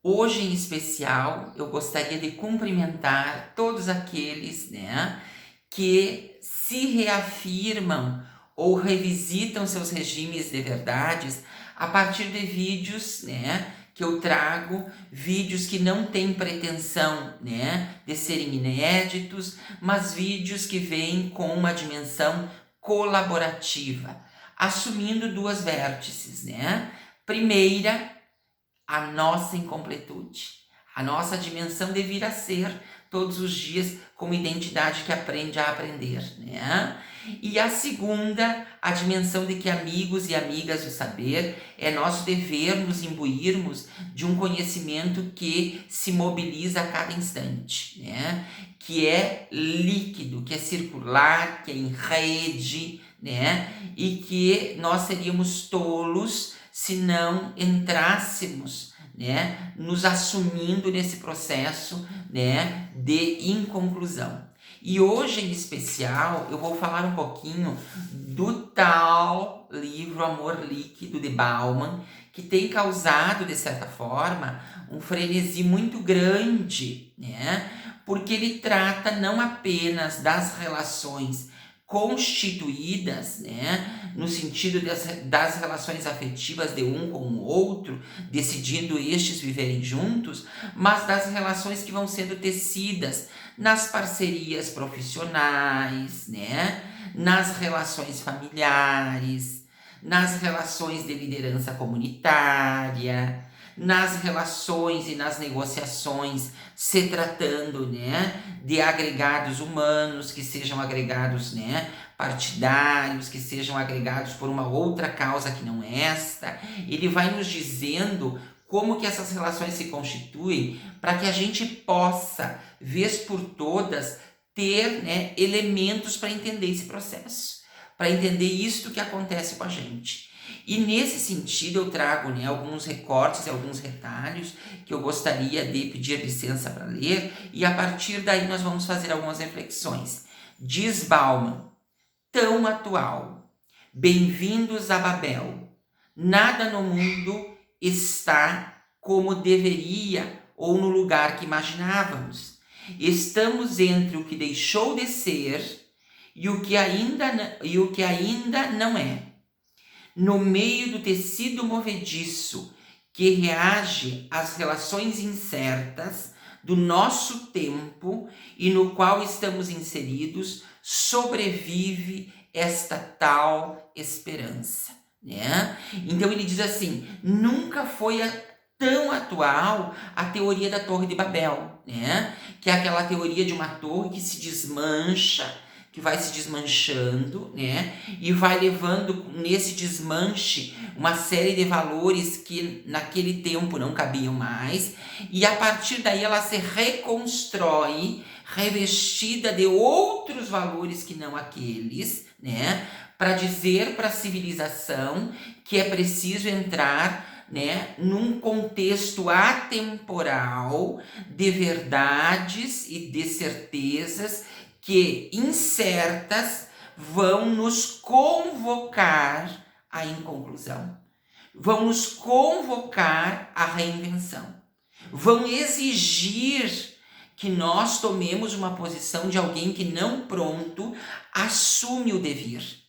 Hoje, em especial, eu gostaria de cumprimentar todos aqueles, né, que se reafirmam ou revisitam seus regimes de verdades a partir de vídeos, né, que eu trago, vídeos que não têm pretensão, né, de serem inéditos, mas vídeos que vêm com uma dimensão colaborativa, assumindo duas vértices, né? Primeira, a nossa incompletude, a nossa dimensão de vir a ser todos os dias como identidade que aprende a aprender, né? E a segunda, a dimensão de que amigos e amigas do saber é nosso dever nos imbuirmos de um conhecimento que se mobiliza a cada instante, né? Que é líquido, que é circular, que é em rede, né? E que nós seríamos tolos se não entrássemos, né, nos assumindo nesse processo, né, de inconclusão. E hoje, em especial, eu vou falar um pouquinho do tal livro Amor Líquido, de Bauman, que tem causado, de certa forma, um frenesi muito grande, né, porque ele trata não apenas das relações constituídas, né, no sentido das relações afetivas de um com o outro, decidindo estes viverem juntos, mas das relações que vão sendo tecidas nas parcerias profissionais, né, nas relações familiares, nas relações de liderança comunitária, nas relações e nas negociações, se tratando, né, de agregados humanos, que sejam agregados, né, partidários, que sejam agregados por uma outra causa que não esta. Ele vai nos dizendo como que essas relações se constituem para que a gente possa, vez por todas, ter, né, elementos para entender esse processo, para entender isto que acontece com a gente. E nesse sentido eu trago, né, alguns recortes e alguns retalhos que eu gostaria de pedir licença para ler, e a partir daí nós vamos fazer algumas reflexões. Diz Bauman: tão atual, bem-vindos a Babel, nada no mundo está como deveria ou no lugar que imaginávamos. Estamos entre o que deixou de ser e o que ainda não é, no meio do tecido movediço que reage às relações incertas do nosso tempo e no qual estamos inseridos, sobrevive esta tal esperança, né? Então ele diz assim: nunca foi tão atual a teoria da Torre de Babel, né? Que é aquela teoria de uma torre que se desmancha, que vai se desmanchando, né? E vai levando nesse desmanche uma série de valores que naquele tempo não cabiam mais, e a partir daí ela se reconstrói, revestida de outros valores que não aqueles, né? Para dizer para a civilização que é preciso entrar, né, num contexto atemporal de verdades e de certezas que, incertas, vão nos convocar à inconclusão, vão nos convocar à reinvenção, vão exigir que nós tomemos uma posição de alguém que, não pronto, assume o devir.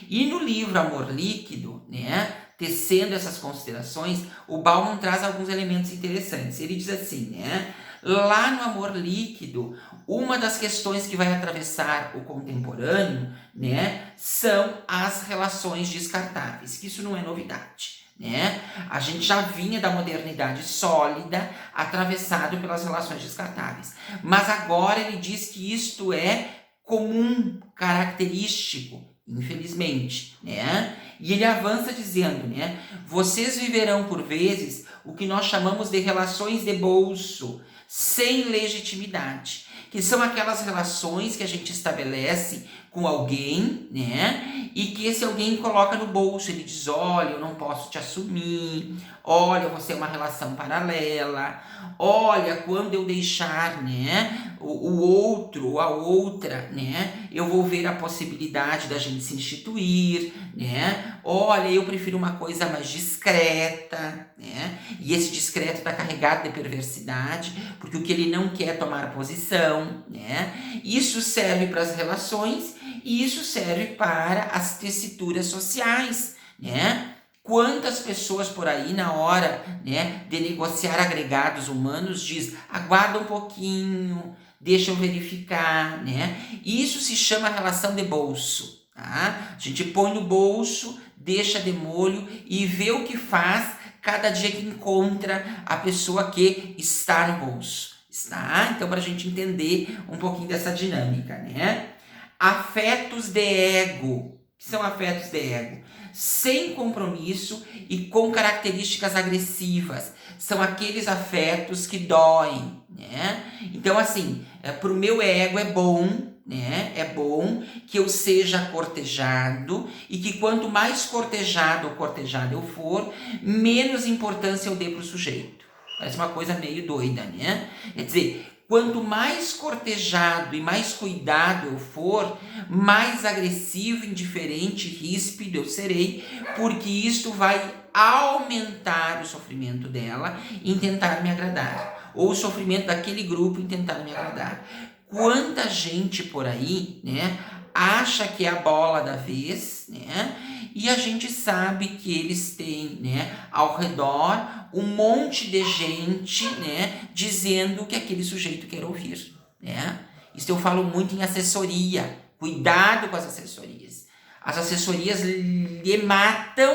E no livro Amor Líquido, né, tecendo essas considerações, o Bauman traz alguns elementos interessantes. Ele diz assim, né, lá no Amor Líquido, uma das questões que vai atravessar o contemporâneo, né, são as relações descartáveis, que isso não é novidade, né? A gente já vinha da modernidade sólida, atravessado pelas relações descartáveis. Mas agora ele diz que isto é comum, característico, infelizmente, né? E ele avança dizendo, né, vocês viverão por vezes o que nós chamamos de relações de bolso, sem legitimidade, que são aquelas relações que a gente estabelece com alguém, né? E que esse alguém coloca no bolso, ele diz, olha, eu não posso te assumir, olha, você é uma relação paralela, olha, quando eu deixar, né, o outro ou a outra, né, eu vou ver a possibilidade da gente se instituir, né, olha, eu prefiro uma coisa mais discreta, né, e esse discreto está carregado de perversidade, porque o que ele não quer é tomar posição, né, isso serve para as relações e isso serve para as tessituras sociais, né? Quantas pessoas por aí na hora, né, de negociar agregados humanos diz, aguarda um pouquinho, deixa eu verificar, né? Isso se chama relação de bolso, tá? A gente põe no bolso, deixa de molho e vê o que faz cada dia que encontra a pessoa que está no bolso, tá? Então, para a gente entender um pouquinho dessa dinâmica, né? Afetos de ego. O que são afetos de ego? Sem compromisso e com características agressivas. São aqueles afetos que doem, né? Então, assim, pro meu ego é bom, né? É bom que eu seja cortejado e que quanto mais cortejado ou cortejada eu for, menos importância eu dê pro sujeito. Parece uma coisa meio doida, né? Quer dizer, quanto mais cortejado e mais cuidado eu for, mais agressivo, indiferente, ríspido eu serei, porque isto vai aumentar o sofrimento dela em tentar me agradar, ou o sofrimento daquele grupo em tentar me agradar. Quanta gente por aí, né, acha que é a bola da vez, né? E a gente sabe que eles têm, né, ao redor um monte de gente, né, dizendo que aquele sujeito quer ouvir, né? Isso eu falo muito em assessoria. Cuidado com as assessorias. As assessorias lhe matam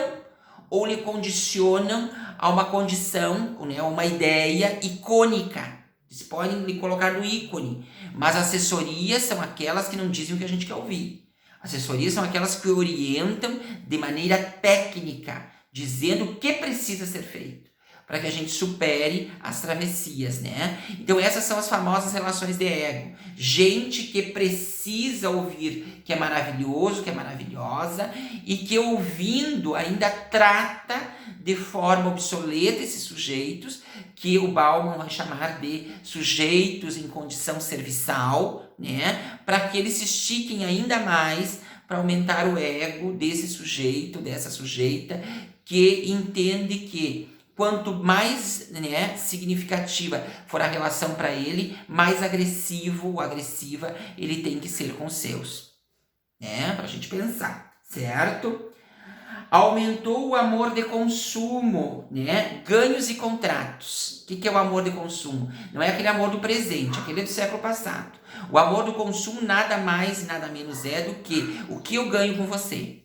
ou lhe condicionam a uma condição, né, uma ideia icônica. Eles podem lhe colocar no ícone, mas assessorias são aquelas que não dizem o que a gente quer ouvir. Assessorias são aquelas que orientam de maneira técnica, dizendo o que precisa ser feito para que a gente supere as travessias, né? Então essas são as famosas relações de ego. Gente que precisa ouvir que é maravilhoso, que é maravilhosa e que ouvindo ainda trata de forma obsoleta esses sujeitos, que o Bauman vai chamar de sujeitos em condição serviçal, né? Para que eles se estiquem ainda mais para aumentar o ego desse sujeito, dessa sujeita, que entende que quanto mais, né, significativa for a relação para ele, mais agressivo ou agressiva ele tem que ser com os seus, né? Para a gente pensar, certo? Aumentou o amor de consumo, né? Ganhos e contratos. O que é o amor de consumo? Não é aquele amor do presente, aquele é do século passado. O amor do consumo nada mais e nada menos é do que o que eu ganho com você.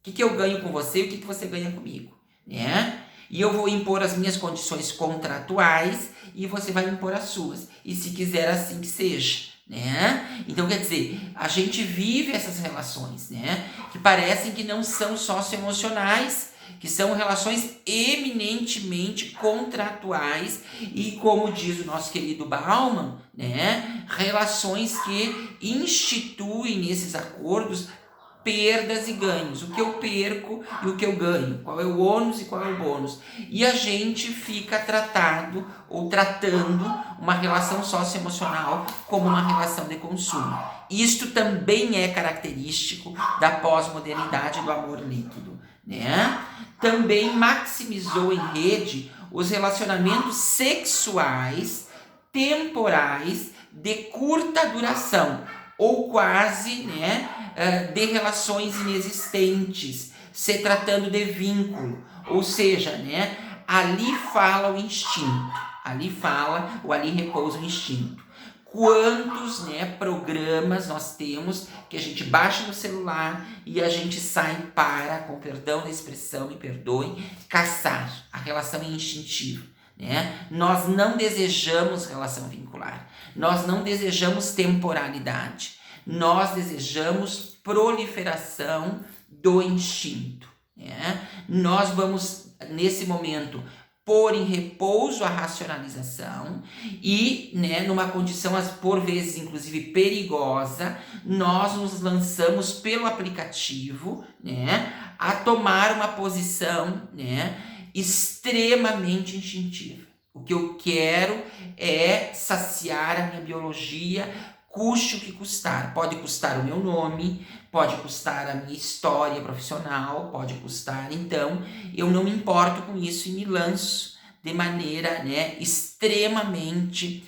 O que eu ganho com você e o que você ganha comigo, né? E eu vou impor as minhas condições contratuais e você vai impor as suas. E se quiser assim que seja, né? Então, quer dizer, a gente vive essas relações, né? Que parecem que não são socioemocionais, que são relações eminentemente contratuais e, como diz o nosso querido Bauman, né? Relações que instituem nesses acordos perdas e ganhos, o que eu perco e o que eu ganho, qual é o ônus e qual é o bônus. E a gente fica tratado ou tratando uma relação socioemocional como uma relação de consumo. Isto também é característico da pós-modernidade do amor líquido, né? Também maximizou em rede os relacionamentos sexuais temporais de curta duração, ou quase, né, de relações inexistentes, se tratando de vínculo, ou seja, né, ali fala o instinto, ali fala ou ali repousa o instinto. Quantos, né, programas nós temos que a gente baixa no celular e a gente sai para, com perdão da expressão, me perdoem, caçar. A relação é instintiva, né? Nós não desejamos relação vincular, nós não desejamos temporalidade, nós desejamos proliferação do instinto, né? Nós vamos, nesse momento, pôr em repouso a racionalização e, né, numa condição, por vezes, inclusive perigosa, nós nos lançamos pelo aplicativo, né, a tomar uma posição, né, extremamente instintiva. O que eu quero é saciar a minha biologia, custe o que custar. Pode custar o meu nome, pode custar a minha história profissional, pode custar. Então, eu não me importo com isso e me lanço de maneira, né, extremamente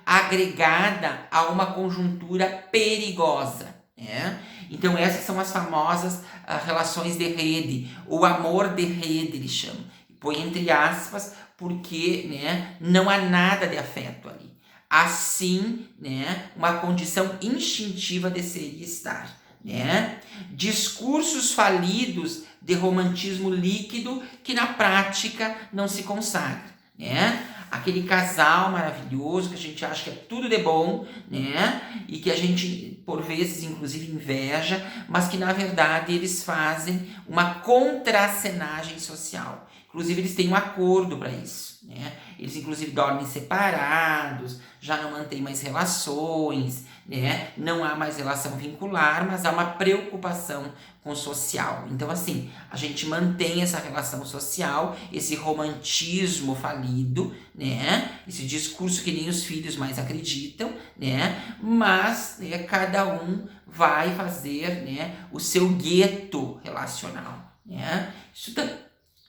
agregada a uma conjuntura perigosa, né? Então, essas são as famosas relações de rede, o amor de rede, eles chamam. Põe entre aspas, porque, né, não há nada de afeto ali. Assim, né, uma condição instintiva de ser e estar, né? Discursos falidos de romantismo líquido que na prática não se consagra, né? Aquele casal maravilhoso que a gente acha que é tudo de bom, né? E que a gente, por vezes, inclusive inveja, mas que na verdade eles fazem uma contracenagem social. Inclusive, eles têm um acordo para isso, né? Eles, inclusive, dormem separados, já não mantêm mais relações, né? Não há mais relação vincular, mas há uma preocupação com o social. Então, assim, a gente mantém essa relação social, esse romantismo falido, né? Esse discurso que nem os filhos mais acreditam, né? Mas, né, cada um vai fazer, né, o seu gueto relacional, né?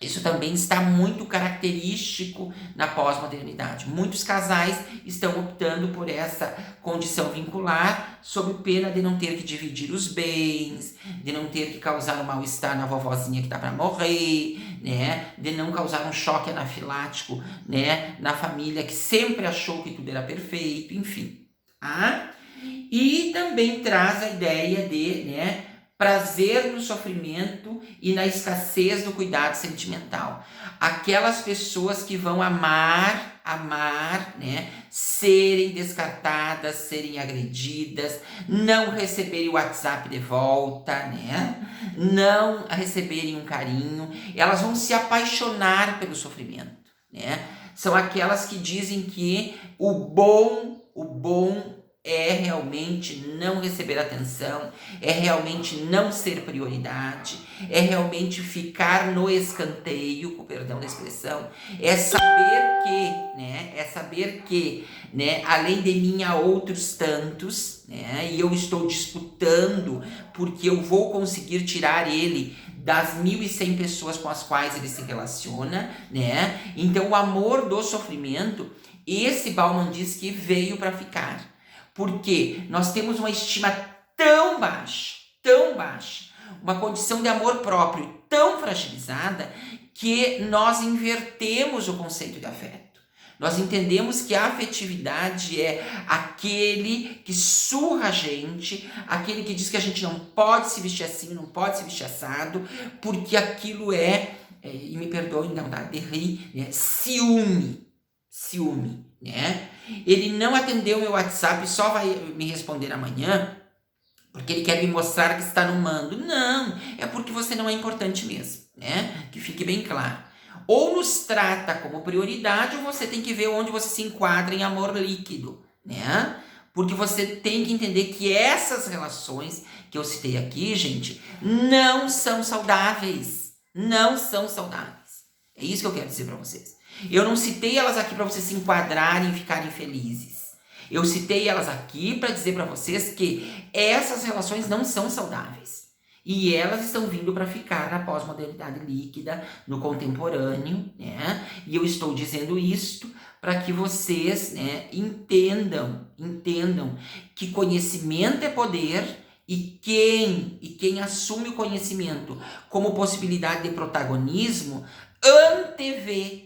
Isso também está muito característico na pós-modernidade. Muitos casais estão optando por essa condição vincular sob pena de não ter que dividir os bens, de não ter que causar um mal-estar na vovozinha que está para morrer, né? De não causar um choque anafilático, né, na família que sempre achou que tudo era perfeito, enfim. Ah? E também traz a ideia de, né, prazer no sofrimento e na escassez do cuidado sentimental. Aquelas pessoas que vão amar, né, serem descartadas, serem agredidas, não receberem o WhatsApp de volta, né, não receberem um carinho, elas vão se apaixonar pelo sofrimento, né? São aquelas que dizem que o bom é realmente não receber atenção, é realmente não ser prioridade, é realmente ficar no escanteio, com perdão da expressão, é saber que, né, além de mim há outros tantos, né, e eu estou disputando porque eu vou conseguir tirar ele das 1.100 pessoas com as quais ele se relaciona, né? Então o amor do sofrimento, esse Bauman diz que veio para ficar. Porque nós temos uma estima tão baixa, uma condição de amor próprio tão fragilizada, que nós invertemos o conceito de afeto. Nós entendemos que a afetividade é aquele que surra a gente, aquele que diz que a gente não pode se vestir assim, não pode se vestir assado, porque aquilo e me perdoem, não dá de rir, ciúme, né? Ele não atendeu meu WhatsApp, só vai me responder amanhã, porque ele quer me mostrar que está no mando. Não, é porque você não é importante mesmo, né? Que fique bem claro. Ou nos trata como prioridade, ou você tem que ver onde você se enquadra em amor líquido, né? Porque você tem que entender que essas relações que eu citei aqui, gente, não são saudáveis. Não são saudáveis. É isso que eu quero dizer para vocês. Eu não citei elas aqui para vocês se enquadrarem e ficarem felizes. Eu citei elas aqui para dizer para vocês que essas relações não são saudáveis. E elas estão vindo para ficar na pós-modernidade líquida, no contemporâneo, né? E eu estou dizendo isto para que vocês, né, entendam que conhecimento é poder, e quem assume o conhecimento como possibilidade de protagonismo antevê,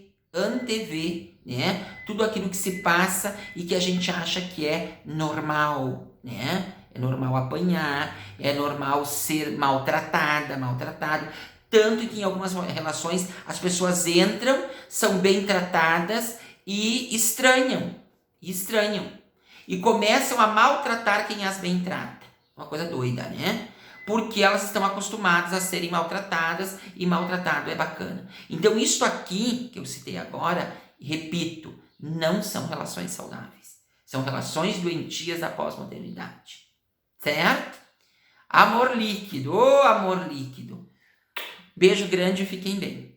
né, tudo aquilo que se passa e que a gente acha que é normal, né? É normal apanhar, é normal ser maltratado. Tanto que em algumas relações as pessoas entram, são bem tratadas e estranham. E começam a maltratar quem as bem trata. Uma coisa doida, né? porque elas estão acostumadas a serem maltratadas e maltratado é bacana. Então, isso aqui que eu citei agora, repito, não são relações saudáveis. São relações doentias da pós-modernidade. Certo? Amor líquido, ô amor líquido. Beijo grande e fiquem bem.